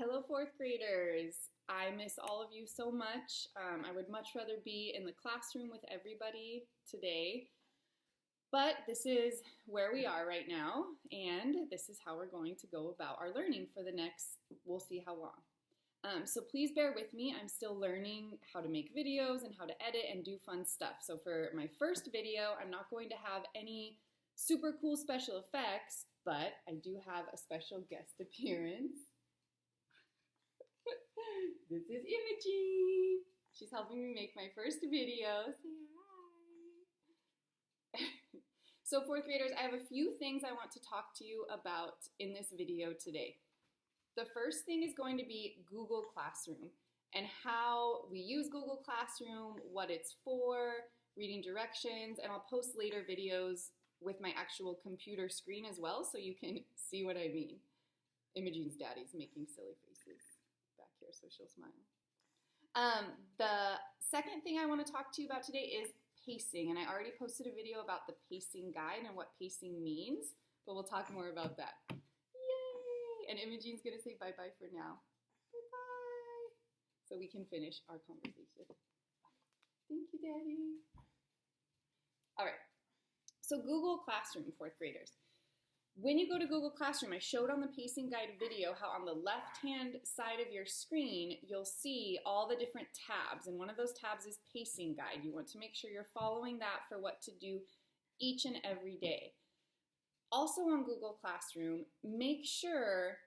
Hello, fourth graders. I miss all of you so much. I would much rather be in the classroom with everybody today, but this is where we are right now, and this is how we're going to go about our learning for the next, we'll see how long. So please bear with me. I'm still learning how to make videos and how to edit and do fun stuff. So for my first video, I'm not going to have any super cool special effects, but I do have a special guest appearance. This is Imogen. She's helping me make my first video. Say hi. So fourth graders, I have a few things I want to talk to you about in this video today. The first thing is going to be Google Classroom and how we use Google Classroom, what it's for, reading directions, and I'll post later videos with my actual computer screen as well so you can see what I mean. Imogen's daddy's making silly faces back here, so she'll smile. The second thing I want to talk to you about today is pacing, and I already posted a video about the pacing guide and what pacing means, but we'll talk more about that. Yay! And Imogen's going to say bye-bye for now. Bye-bye! So we can finish our conversation. Thank you, Daddy. All right. So Google Classroom, fourth graders. When you go to Google Classroom, I showed on the pacing guide video how on the left-hand side of your screen, you'll see all the different tabs, and one of those tabs is pacing guide. You want to make sure you're following that for what to do each and every day. Also on Google Classroom, make sure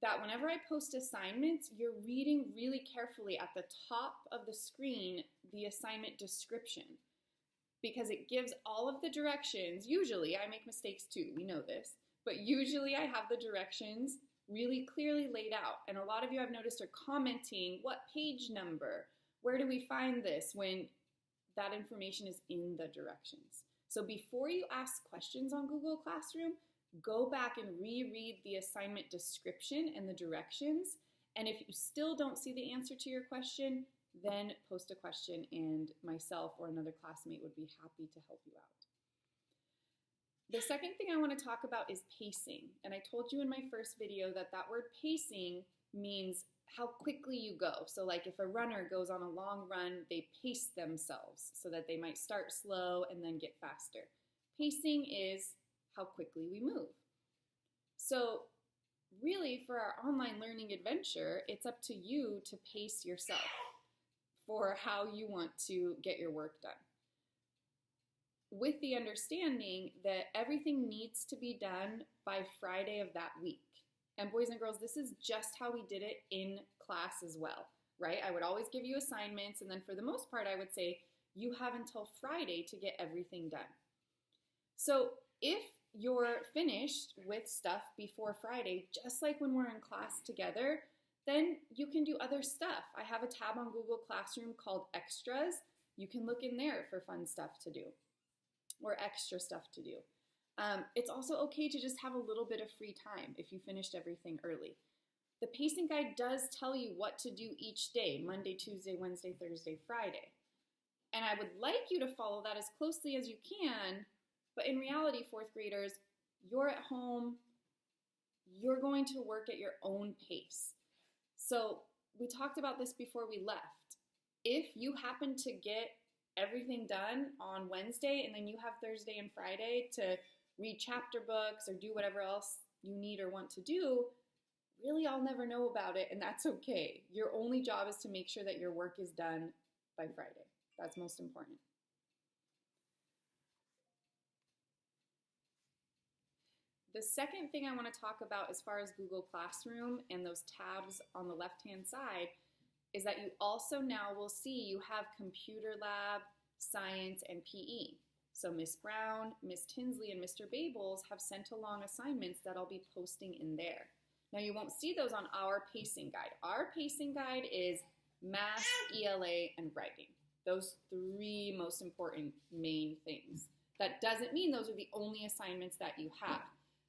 that whenever I post assignments, you're reading really carefully at the top of the screen the assignment description, because it gives all of the directions. Usually, I make mistakes too, we know this, but usually I have the directions really clearly laid out. And a lot of you I've noticed are commenting, what page number? Where do we find this? When that information is in the directions. So before you ask questions on Google Classroom, go back and reread the assignment description and the directions. And if you still don't see the answer to your question, then post a question and myself or another classmate would be happy to help you out. The second thing I want to talk about is pacing. And I told you in my first video that that word pacing means how quickly you go. So like if a runner goes on a long run, they pace themselves so that they might start slow and then get faster. Pacing is how quickly we move. So really for our online learning adventure, it's up to you to pace yourself for how you want to get your work done, with the understanding that everything needs to be done by Friday of that week. And boys and girls, this is just how we did it in class as well, right? I would always give you assignments, and then for the most part, I would say, you have until Friday to get everything done. So if you're finished with stuff before Friday, just like when we're in class together, then you can do other stuff. I have a tab on Google Classroom called Extras. You can look in there for fun stuff to do or extra stuff to do. It's also okay to just have a little bit of free time if you finished everything early. The pacing guide does tell you what to do each day, Monday, Tuesday, Wednesday, Thursday, Friday. And I would like you to follow that as closely as you can, but in reality, fourth graders, you're at home, you're going to work at your own pace. So we talked about this before we left. If you happen to get everything done on Wednesday and then you have Thursday and Friday to read chapter books or do whatever else you need or want to do, really I'll never know about it, and that's okay. Your only job is to make sure that your work is done by Friday. That's most important. The second thing I want to talk about as far as Google Classroom and those tabs on the left-hand side is that you also now will see you have Computer Lab, Science, and PE. So Miss Brown, Miss Tinsley, and Mr. Babels have sent along assignments that I'll be posting in there. Now you won't see those on our pacing guide. Our pacing guide is Math, ELA, and Writing. Those three most important main things. That doesn't mean those are the only assignments that you have.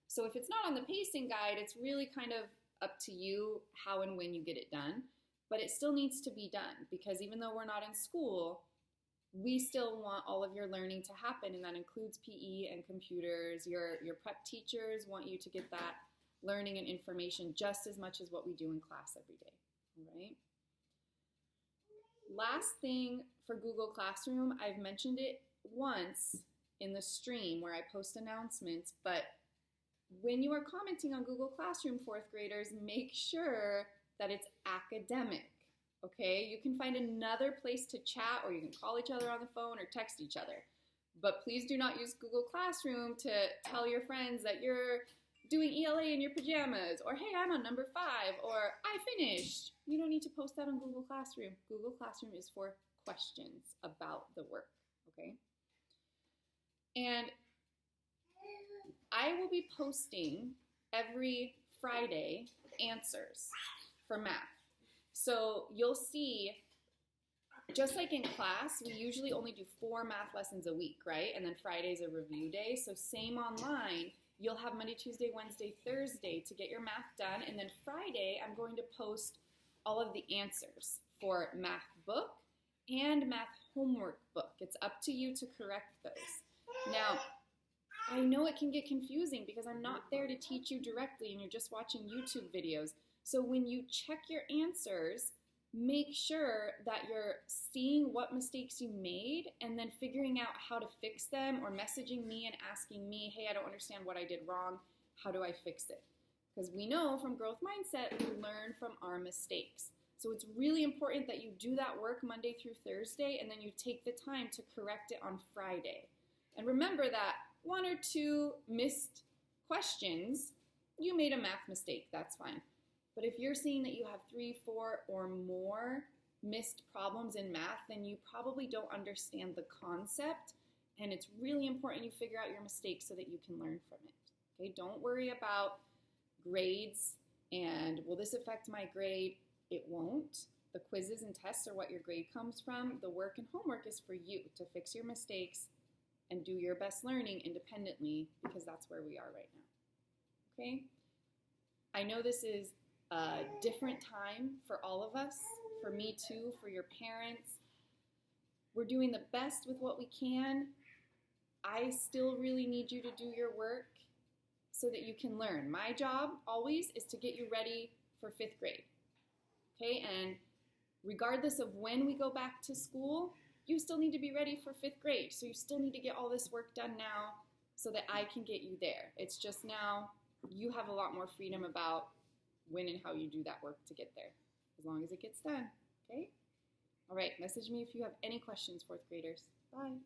So if it's not on the pacing guide, it's really kind of up to you how and when you get it done. But it still needs to be done, because even though we're not in school, we still want all of your learning to happen, and that includes PE and computers. Your prep teachers want you to get that learning and information just as much as what we do in class every day, all right? Last thing for Google Classroom, I've mentioned it once in the stream where I post announcements, but when you are commenting on Google Classroom, fourth graders, make sure that it's academic, okay? You can find another place to chat, or you can call each other on the phone or text each other. But please do not use Google Classroom to tell your friends that you're doing ELA in your pajamas, or hey, I'm on number 5, or I finished. You don't need to post that on Google Classroom. Google Classroom is for questions about the work, okay? And I will be posting every Friday answers for math. So you'll see, just like in class, we usually only do 4 math lessons a week, right? And then Friday's a review day. So same online, you'll have Monday, Tuesday, Wednesday, Thursday to get your math done. And then Friday, I'm going to post all of the answers for math book and math homework book. It's up to you to correct those. Now, I know it can get confusing because I'm not there to teach you directly and you're just watching YouTube videos. So when you check your answers, make sure that you're seeing what mistakes you made and then figuring out how to fix them, or messaging me and asking me, hey, I don't understand what I did wrong. How do I fix it? Because we know from Growth Mindset, we learn from our mistakes. So it's really important that you do that work Monday through Thursday, and then you take the time to correct it on Friday. And remember that 1 or 2 missed questions, you made a math mistake, that's fine. But if you're seeing that you have 3, 4, or more missed problems in math, then you probably don't understand the concept, and it's really important you figure out your mistakes so that you can learn from it. Okay, don't worry about grades and will this affect my grade? It won't. The quizzes and tests are what your grade comes from. The work and homework is for you to fix your mistakes and do your best learning independently, because that's where we are right now. Okay? I know this is a different time for all of us, for me too, for your parents. We're doing the best with what we can. I still really need you to do your work so that you can learn. My job always is to get you ready for 5th grade. Okay, and regardless of when we go back to school, you still need to be ready for 5th grade. So you still need to get all this work done now so that I can get you there. It's just now you have a lot more freedom about when and how you do that work to get there, as long as it gets done, okay? All right, message me if you have any questions, 4th graders. Bye.